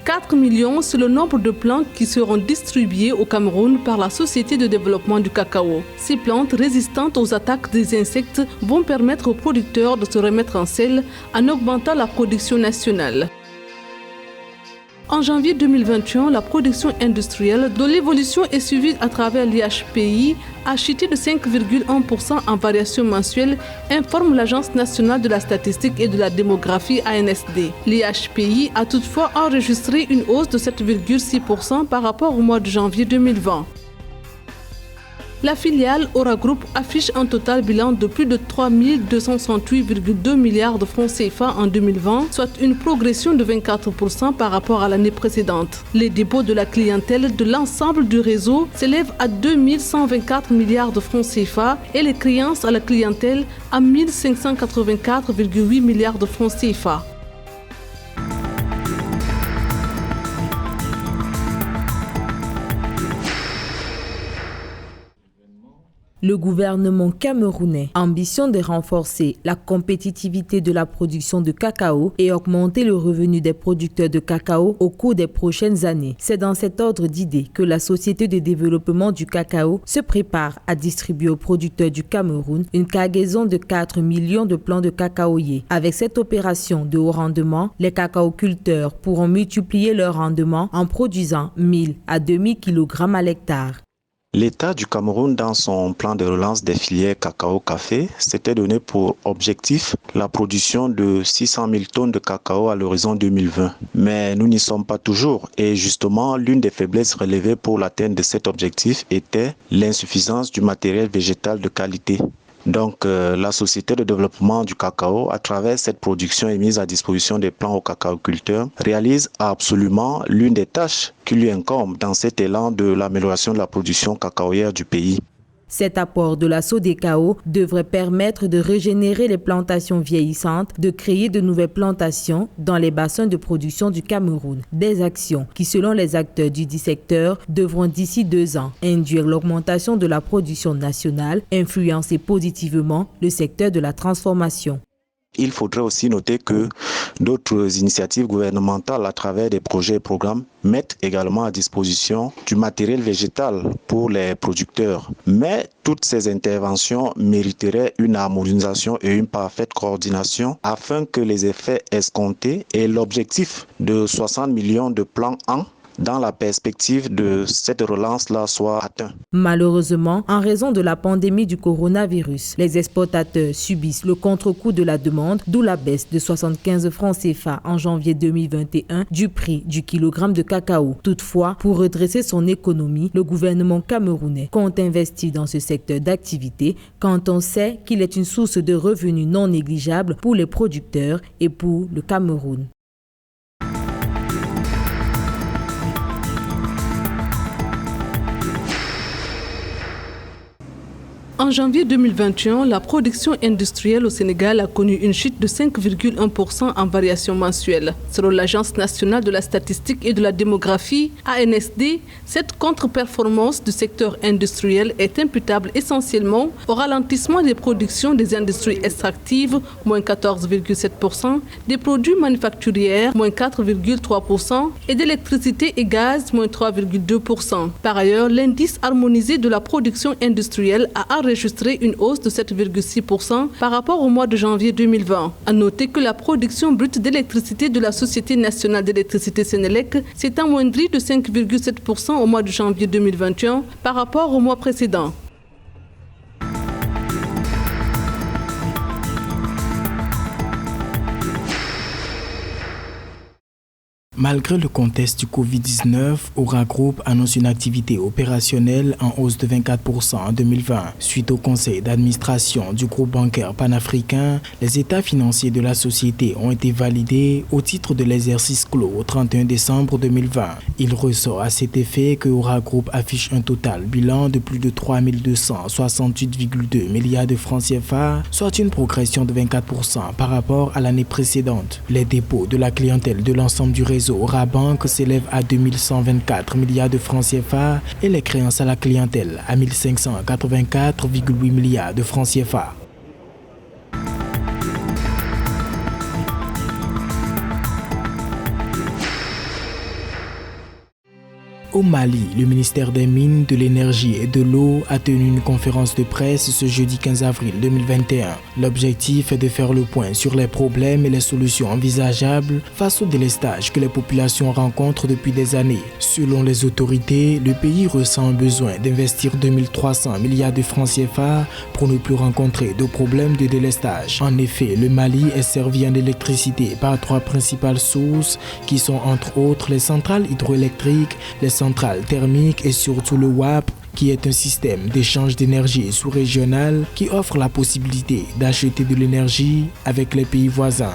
4 millions, c'est le nombre de plantes qui seront distribuées au Cameroun par la Société de développement du cacao. Ces plantes résistantes aux attaques des insectes vont permettre aux producteurs de se remettre en selle en augmentant la production nationale. En janvier 2021, la production industrielle, dont l'évolution est suivie à travers l'IHPI, a chuté de 5,1% en variation mensuelle, informe l'Agence nationale de la statistique et de la démographie ANSD. L'IHPI a toutefois enregistré une hausse de 7,6% par rapport au mois de janvier 2020. La filiale Aura Group affiche un total bilan de plus de 3 268,2 milliards de francs CFA en 2020, soit une progression de 24% par rapport à l'année précédente. Les dépôts de la clientèle de l'ensemble du réseau s'élèvent à 2 124 milliards de francs CFA et les créances à la clientèle à 1 584,8 milliards de francs CFA. Le gouvernement camerounais ambitionne de renforcer la compétitivité de la production de cacao et augmenter le revenu des producteurs de cacao au cours des prochaines années. C'est dans cet ordre d'idées que la Société de développement du cacao se prépare à distribuer aux producteurs du Cameroun une cargaison de 4 millions de plants de cacaoyers. Avec cette opération de haut rendement, les cacaoculteurs pourront multiplier leur rendement en produisant 1000 à 2000 kg à l'hectare. L'État du Cameroun, dans son plan de relance des filières cacao-café, s'était donné pour objectif la production de 600 000 tonnes de cacao à l'horizon 2020. Mais nous n'y sommes pas toujours et justement, l'une des faiblesses relevées pour l'atteinte de cet objectif était l'insuffisance du matériel végétal de qualité. Donc, la Société de développement du cacao, à travers cette production et mise à disposition des plants aux cacaoculteurs, réalise absolument l'une des tâches qui lui incombe dans cet élan de l'amélioration de la production cacaoyère du pays. Cet apport de la SODECAO devrait permettre de régénérer les plantations vieillissantes, de créer de nouvelles plantations dans les bassins de production du Cameroun. Des actions qui, selon les acteurs du dit secteur, devront d'ici 2 ans induire l'augmentation de la production nationale, influencer positivement le secteur de la transformation. Il faudrait aussi noter que d'autres initiatives gouvernementales à travers des projets et programmes mettent également à disposition du matériel végétal pour les producteurs. Mais toutes ces interventions mériteraient une harmonisation et une parfaite coordination afin que les effets escomptés et l'objectif de 60 millions de plants an dans la perspective de cette relance-là soit atteint. Malheureusement, en raison de la pandémie du coronavirus, les exportateurs subissent le contre-coup de la demande, d'où la baisse de 75 francs CFA en janvier 2021 du prix du kilogramme de cacao. Toutefois, pour redresser son économie, le gouvernement camerounais compte investir dans ce secteur d'activité quand on sait qu'il est une source de revenus non négligeable pour les producteurs et pour le Cameroun. En janvier 2021, la production industrielle au Sénégal a connu une chute de 5,1% en variation mensuelle. Selon l'Agence nationale de la statistique et de la démographie, ANSD, cette contre-performance du secteur industriel est imputable essentiellement au ralentissement des productions des industries extractives, moins 14,7%, des produits manufacturiers, moins 4,3%, et d'électricité et gaz, moins 3,2%. Par ailleurs, l'indice harmonisé de la production industrielle a enregistré une hausse de 7,6% par rapport au mois de janvier 2020. À noter que la production brute d'électricité de la Société nationale d'électricité Sénélec s'est amoindrie de 5,7% au mois de janvier 2021 par rapport au mois précédent. Malgré le contexte du Covid-19, Aura Group annonce une activité opérationnelle en hausse de 24% en 2020. Suite au conseil d'administration du groupe bancaire panafricain, les états financiers de la société ont été validés au titre de l'exercice clos au 31 décembre 2020. Il ressort à cet effet que Aura Group affiche un total bilan de plus de 3 268,2 milliards de francs CFA, soit une progression de 24% par rapport à l'année précédente. Les dépôts de la clientèle de l'ensemble du réseau Aura Bank s'élève à 2124 milliards de francs CFA et les créances à la clientèle à 1584,8 milliards de francs CFA. Au Mali, le ministère des Mines, de l'Énergie et de l'Eau a tenu une conférence de presse ce jeudi 15 avril 2021. L'objectif est de faire le point sur les problèmes et les solutions envisageables face au délestage que les populations rencontrent depuis des années. Selon les autorités, le pays ressent un besoin d'investir 2300 milliards de francs CFA pour ne plus rencontrer de problèmes de délestage. En effet, le Mali est servi en électricité par 3 principales sources qui sont entre autres les centrales hydroélectriques, les centrales thermiques et surtout le WAP, qui est un système d'échange d'énergie sous-régional qui offre la possibilité d'acheter de l'énergie avec les pays voisins.